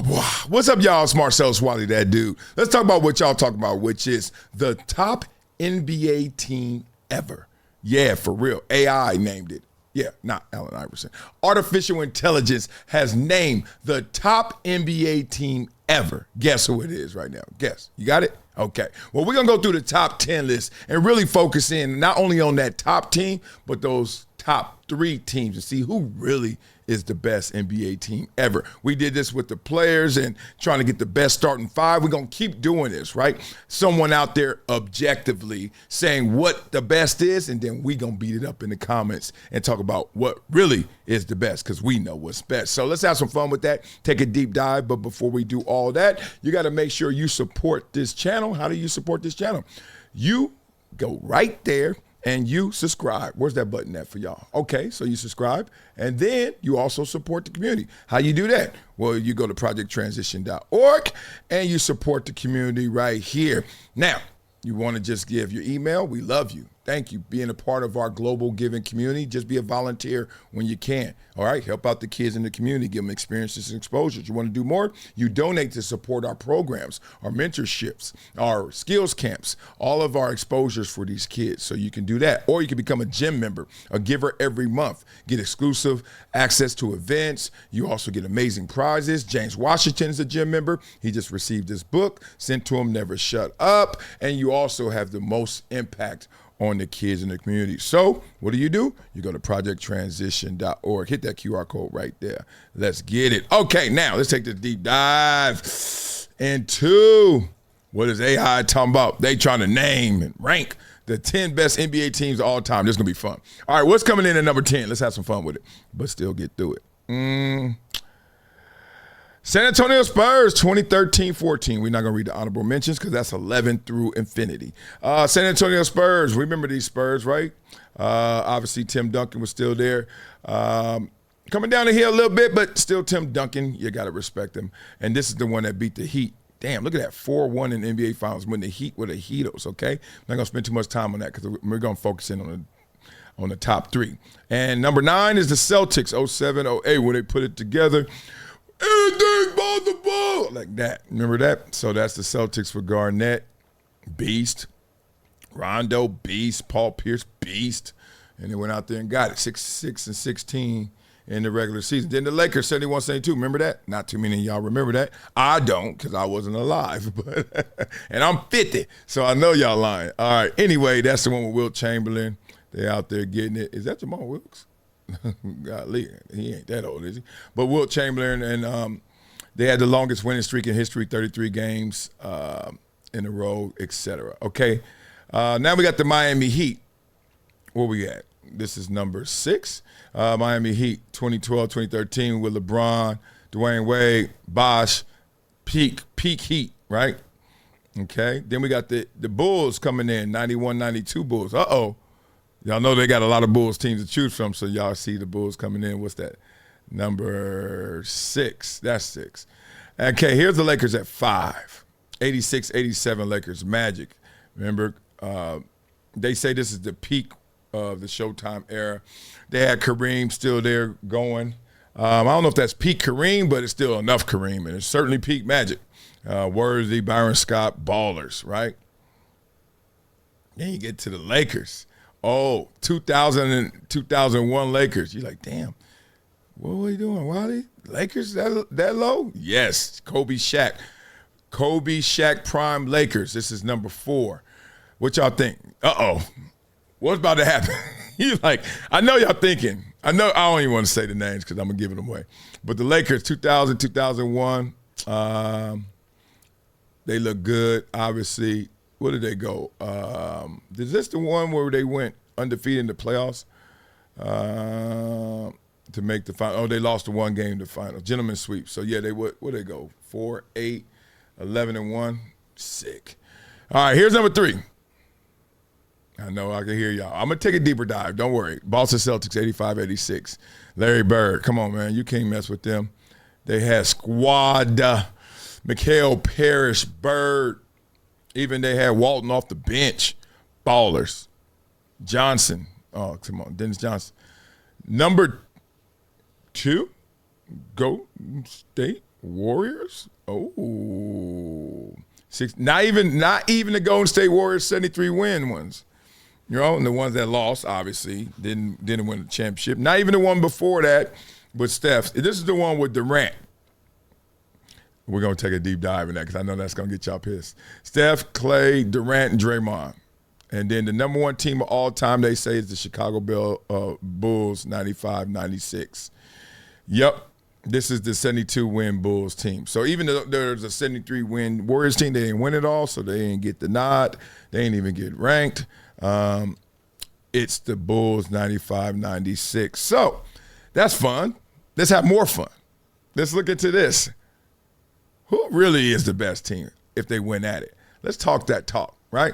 What's up, y'all? It's Marcellus Wiley, that dude. Let's talk about what y'all talking about, which is the top NBA team ever. Yeah, for real. AI named it. Yeah, not Allen Iverson. Artificial intelligence has named the top NBA team ever. Guess who it is right now? Guess. You got it? Okay. Well, we're going to go through the top 10 list and really focus in not only on that top team, but those top 3 teams and see who really is the best NBA team ever. We did this with the players and trying to get the best starting 5. We're going to keep doing this, right? Someone out there objectively saying what the best is, and then we going to beat it up in the comments and talk about what really is the best, because we know what's best. So let's have some fun with that. Take a deep dive. But before we do all that, you got to make sure you support this channel. How do you support this channel? You go right there and you subscribe. Where's that button at for y'all? Okay, so you subscribe, and then you also support the community. How you do that? Well, you go to projecttransition.org, and you support the community right here. Now, you want to just give your email? We love you. Thank you. Being a part of our global giving community, just be a volunteer when you can. All right, help out the kids in the community, give them experiences and exposures. You want to do more? You donate to support our programs, our mentorships, our skills camps, all of our exposures for these kids. So you can do that. Or you can become a gym member, a giver every month, get exclusive access to events. You also get amazing prizes. James Washington is a gym member. He just received his book, sent to him, Never Shut Up. And you also have the most impact on the kids in the community. So what do? You go to projecttransition.org. Hit that QR code right there. Let's get it. Okay, now let's take the deep dive into what is AI talking about. They trying to name and rank the 10 best NBA teams of all time. This is going to be fun. All right, what's coming in at number 10? Let's have some fun with it, but still get through it. San Antonio Spurs, 2013-14. We're not going to read the honorable mentions because that's 11 through infinity. San Antonio Spurs, remember these Spurs, right? Obviously, Tim Duncan was still there. Coming down the hill a little bit, but still Tim Duncan. You got to respect him. And this is the one that beat the Heat. Damn, look at that, 4-1 in the NBA Finals when the Heat were the Heatos, okay? I'm not going to spend too much time on that because we're going to focus in on the top 3. And number 9 is the Celtics, 07-08, where they put it together. Anything but the ball, like that. Remember that? So that's the Celtics for Garnett, beast. Rondo, beast. Paul Pierce, beast. And they went out there and got it, 6-16 in the regular season. Then the Lakers, 71-72. Remember that? Not too many of y'all remember that. I don't, because I wasn't alive. But and I'm 50, so I know y'all lying. All right. Anyway, that's the one with Wilt Chamberlain. They out there getting it. Is that Jamal Wilkes? Golly, he ain't that old, is he? But Wilt Chamberlain, and they had the longest winning streak in history, 33 games in a row, etc. Okay, now we got the Miami Heat. Where we at? This is number 6. Miami Heat, 2012-2013 with LeBron, Dwayne Wade, Bosh, peak Heat, right? Okay, then we got the Bulls coming in, 91-92 Bulls. Y'all know they got a lot of Bulls teams to choose from, so y'all see the Bulls coming in. What's that? Number 6. That's 6. Okay, here's the Lakers at 5. 86-87 Lakers, Magic. Remember, they say this is the peak of the Showtime era. They had Kareem still there going. I don't know if that's peak Kareem, but it's still enough Kareem, and it's certainly peak Magic. Worthy, Byron Scott, ballers, right? Then you get to the Lakers. 2000 and 2001 Lakers. You're like, damn, what were we doing, Wiley? Lakers that low? Yes, Kobe, Shaq, prime Lakers. This is number 4. What y'all think? What's about to happen? You're like, I know y'all thinking. I don't even want to say the names because I'm going to give it away. But the Lakers, 2000, 2001, they look good, obviously. Where did they go? Is this the one where they went undefeated in the playoffs to make the final? They lost the one game in the final. Gentleman's sweep. So, yeah, where they go? 4-8, 11-1. Sick. All right, here's number 3. I know I can hear y'all. I'm going to take a deeper dive. Don't worry. Boston Celtics, 85-86. Larry Bird. Come on, man. You can't mess with them. They had squad. Mikhail Parrish, Bird. Even they had Walton off the bench. Ballers. Johnson. Oh, come on. Dennis Johnson. Number 2, Go State Warriors? Oh. Not even the Golden State Warriors 73 win ones. You know, and the ones that lost, obviously, didn't win the championship. Not even the one before that with Steph. This is the one with Durant. We're going to take a deep dive in that because I know that's going to get y'all pissed. Steph, Clay, Durant, and Draymond. And then the number one team of all time, they say, is the Chicago Bulls, 95-96. Yep, this is the 72-win Bulls team. So even though there's a 73-win Warriors team, they didn't win it all, so they didn't get the nod. They didn't even get ranked. It's the Bulls, 95-96. So that's fun. Let's have more fun. Let's look into this. Who really is the best team if they win at it? Let's talk that talk, right?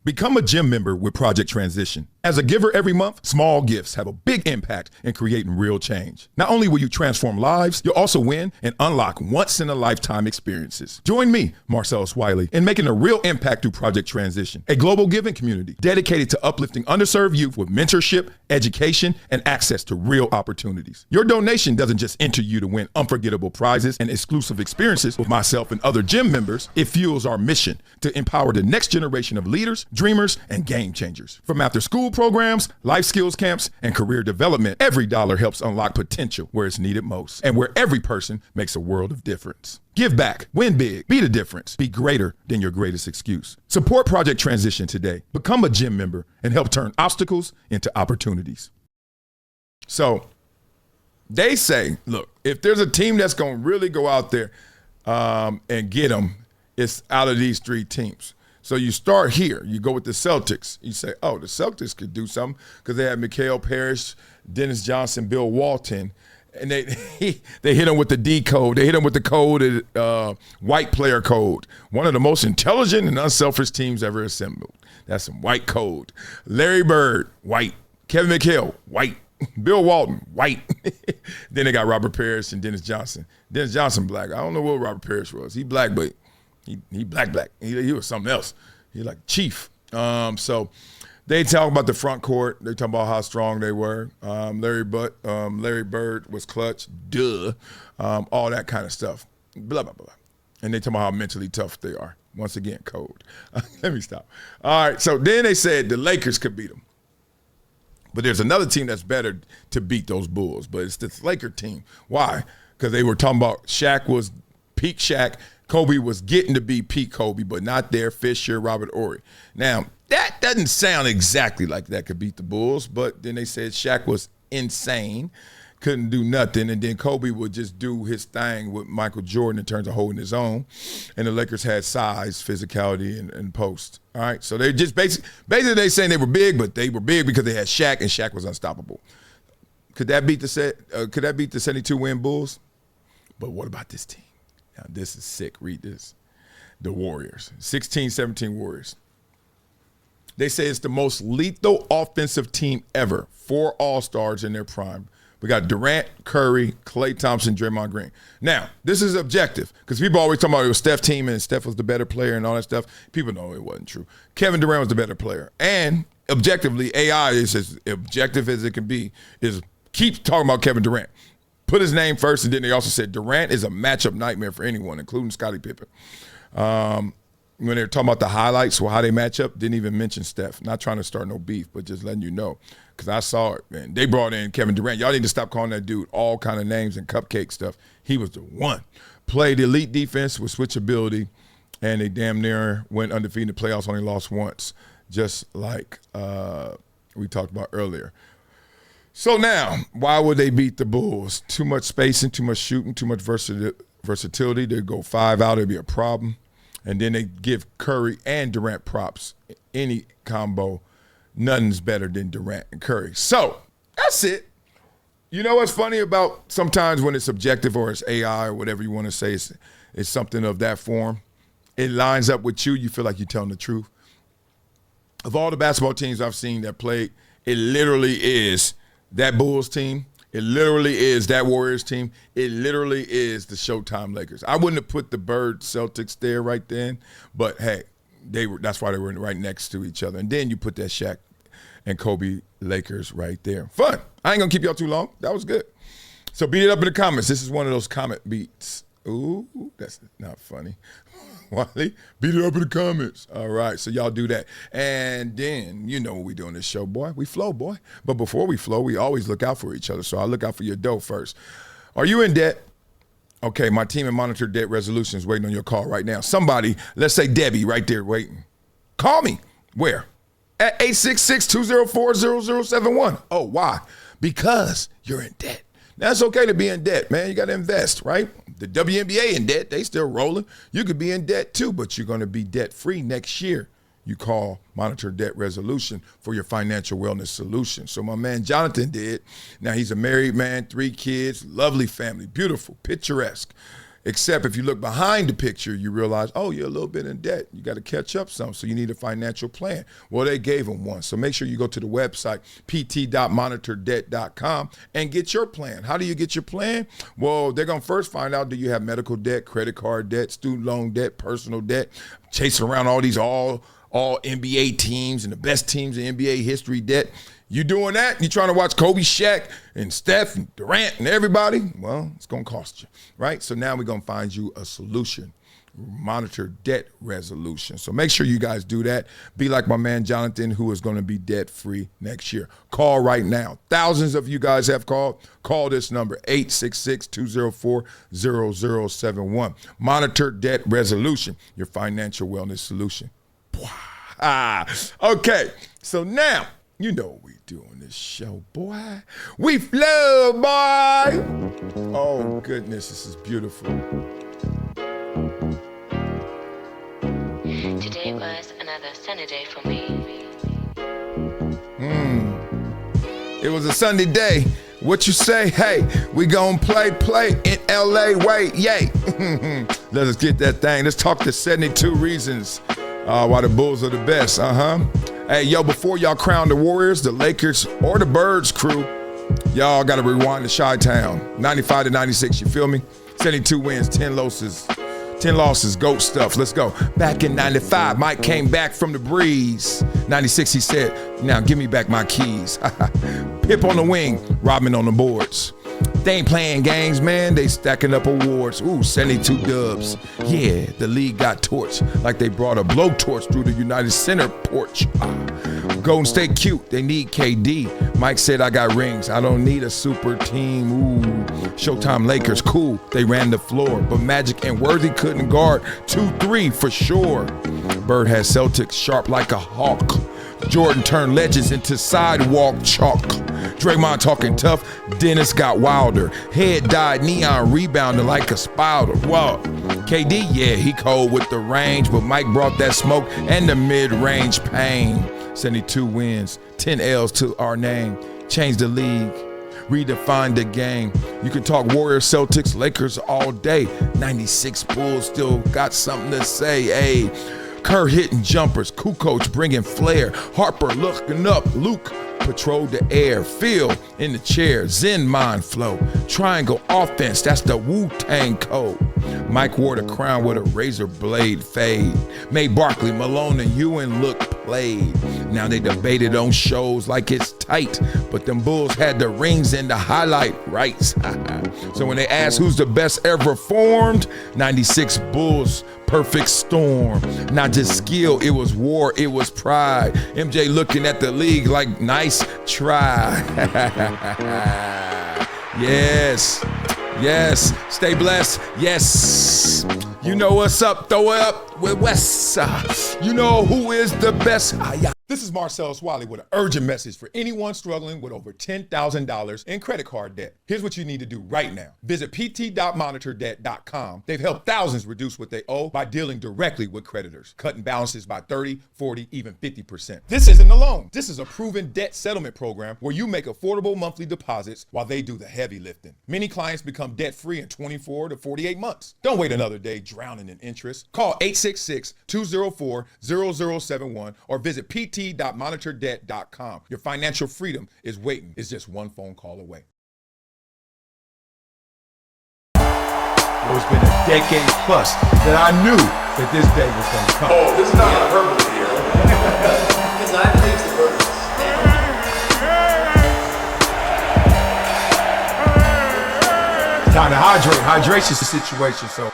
Become a gym member with Project Transition. As a giver every month, small gifts have a big impact in creating real change. Not only will you transform lives, you'll also win and unlock once-in-a-lifetime experiences. Join me, Marcellus Wiley, in making a real impact through Project Transition, a global giving community dedicated to uplifting underserved youth with mentorship, education, and access to real opportunities. Your donation doesn't just enter you to win unforgettable prizes and exclusive experiences with myself and other gym members. It fuels our mission to empower the next generation of leaders, dreamers, and game changers. From after-school programs, life skills camps, and career development, every dollar helps unlock potential where it's needed most and where every person makes a world of difference. Give back, win big, be the difference, be greater than your greatest excuse. Support Project Transition today. Become a gym member and help turn obstacles into opportunities. So they say, look, if there's a team that's going to really go out there and get them, it's out of these three teams. So you start here. You go with the Celtics. You say, oh, the Celtics could do something because they had Mikal Parrish, Dennis Johnson, Bill Walton, and they hit them with the D code. They hit them with the code, white player code. One of the most intelligent and unselfish teams ever assembled. That's some white code. Larry Bird, white. Kevin McHale, white. Bill Walton, white. Then they got Robert Parrish and Dennis Johnson. Dennis Johnson, black. I don't know what Robert Parrish was. He black, but he black. He was something else. He like chief. So they talk about the front court. They talk about how strong they were. Larry Bird was clutch. Duh. All that kind of stuff. Blah, blah, blah. And they talk about how mentally tough they are. Once again, code. Let me stop. All right. So then they said the Lakers could beat them. But there's another team that's better to beat those Bulls. But it's this Laker team. Why? Because they were talking about Shaq was peak Shaq. Kobe was getting to be peak Kobe, but not there. Fisher, Robert Horry. Now, that doesn't sound exactly like that could beat the Bulls, but then they said Shaq was insane, couldn't do nothing, and then Kobe would just do his thing with Michael Jordan in terms of holding his own, and the Lakers had size, physicality, and post. All right, so they just basically they saying they were big, but they were big because they had Shaq, and Shaq was unstoppable. Could that beat the 72-win Bulls? But what about this team? Now, this is sick. Read this. The Warriors. 16-17 Warriors. They say it's the most lethal offensive team ever. 4 all-stars in their prime. We got Durant, Curry, Klay Thompson, Draymond Green. Now, this is objective because people always talk about it was Steph's team and Steph was the better player and all that stuff. People know it wasn't true. Kevin Durant was the better player. And objectively, AI is as objective as it can be, is keep talking about Kevin Durant. Put his name first, and then they also said Durant is a matchup nightmare for anyone, including Scottie Pippen. When they were talking about the highlights, how they match up, didn't even mention Steph. Not trying to start no beef, but just letting you know. Because I saw it, man. They brought in Kevin Durant. Y'all need to stop calling that dude all kind of names and cupcake stuff. He was the one. Played elite defense with switchability, and they damn near went undefeated in the playoffs, only lost once, just like we talked about earlier. So now, why would they beat the Bulls? Too much spacing, too much shooting, too much versatility. They'd go 5 out, it'd be a problem. And then they give Curry and Durant props. Any combo, nothing's better than Durant and Curry. So that's it. You know what's funny about sometimes when it's subjective or it's AI or whatever you want to say, it's something of that form. It lines up with you. You feel like you're telling the truth. Of all the basketball teams I've seen that played, it literally is that Bulls team. It literally is that Warriors team. It literally is the Showtime Lakers. I wouldn't have put the Bird Celtics there right then, but hey, that's why they were right next to each other. And then you put that Shaq and Kobe Lakers right there. Fun. I ain't gonna keep y'all too long. That was good. So beat it up in the comments. This is one of those comment beats. Ooh, that's not funny. Wiley, beat it up in the comments. All right, so y'all do that. And then, you know what we do on this show, boy. We flow, boy. But before we flow, we always look out for each other. So I look out for your dough first. Are you in debt? Okay, my team at Monitor Debt Resolution is waiting on your call right now. Somebody, let's say Debbie right there waiting. Call me. Where? At 866-204-0071. Oh, why? Because you're in debt. Now, it's okay to be in debt, man. You got to invest, right? The WNBA in debt, they still rolling. You could be in debt too, but you're going to be debt-free next year. You call Monitor Debt Resolution for your financial wellness solution. So my man Jonathan did. Now, he's a married man, 3 kids, lovely family, beautiful, picturesque. Except if you look behind the picture, you realize, oh, you're a little bit in debt. You got to catch up some, so you need a financial plan. Well, they gave him one. So make sure you go to the website, pt.monitordebt.com, and get your plan. How do you get your plan? Well, they're going to first find out, do you have medical debt, credit card debt, student loan debt, personal debt, chasing around all these all NBA teams and the best teams in NBA history debt. You doing that? You trying to watch Kobe, Shaq, and Steph, and Durant, and everybody? Well, it's going to cost you, right? So now we're going to find you a solution, Monitor Debt Resolution. So make sure you guys do that. Be like my man Jonathan, who is going to be debt-free next year. Call right now. Thousands of you guys have called. Call this number, 866-204-0071. Monitor Debt Resolution, your financial wellness solution. Okay, so now, you know what we do on this show, boy. We flow, boy. Oh, goodness, this is beautiful. Today was another sunny day for me. It was a Sunday day. What you say? Hey, we gon' play in LA. Wait, yay. Let us get that thing. Let's talk the 72 reasons why the Bulls are the best. Hey, yo, before y'all crown the Warriors, the Lakers, or the Birds crew, y'all got to rewind to Chi-Town. 95-96, you feel me? 72 wins, 10 losses. 10 losses, GOAT stuff. Let's go. Back in 95, Mike came back from the breeze. 96, he said, now give me back my keys. Pip on the wing, Rodman on the boards. They ain't playing games, man. They stacking up awards. Ooh, 72 dubs. Yeah, the league got torched like they brought a blowtorch through the United Center porch. Golden State cute. They need KD. Mike said, I got rings. I don't need a super team. Ooh, Showtime Lakers, cool. They ran the floor. But Magic and Worthy couldn't guard 2-3 for sure. Bird had Celtics sharp like a hawk. Jordan turned legends into sidewalk chalk. Draymond talking tough, Dennis got wilder. Head died, Neon rebounding like a spider. Whoa. KD, yeah, he cold with the range, but Mike brought that smoke and the mid-range pain. 72 wins, 10 L's to our name. Changed the league, redefined the game. You can talk Warriors, Celtics, Lakers all day. 96 Bulls still got something to say, hey. Kerr hitting jumpers, Kukoc bringing flair, Harper looking up, Luke patrolled the air, Phil in the chair, Zen mind flow, triangle offense, that's the Wu-Tang code. Mike wore the crown with a razor blade fade, made Barkley, Malone, and Ewan look played. Now they debated on shows like it's tight, but them Bulls had the rings and the highlight rights. So when they asked who's the best ever formed, 96 Bulls, perfect storm. Not just skill, it was war, it was pride. MJ looking at the league like nice try. Yes, yes, stay blessed, yes. You know what's up, throw it up with West. You know who is the best. This is Marcellus Wiley with an urgent message for anyone struggling with over $10,000 in credit card debt. Here's what you need to do right now. Visit pt.monitordebt.com. They've helped thousands reduce what they owe by dealing directly with creditors, cutting balances by 30, 40, even 50%. This isn't a loan. This is a proven debt settlement program where you make affordable monthly deposits while they do the heavy lifting. Many clients become debt-free in 24 to 48 months. Don't wait another day drowning in interest. Call 866-204-0071 or visit pt.monitordebt.com. Your financial freedom is waiting. It's just one phone call away. It's been a decade plus that I knew that this day was going to come. Oh, this is not hyperbole here. Because I think the verse. trying to hydrate. Hydration's the situation, so.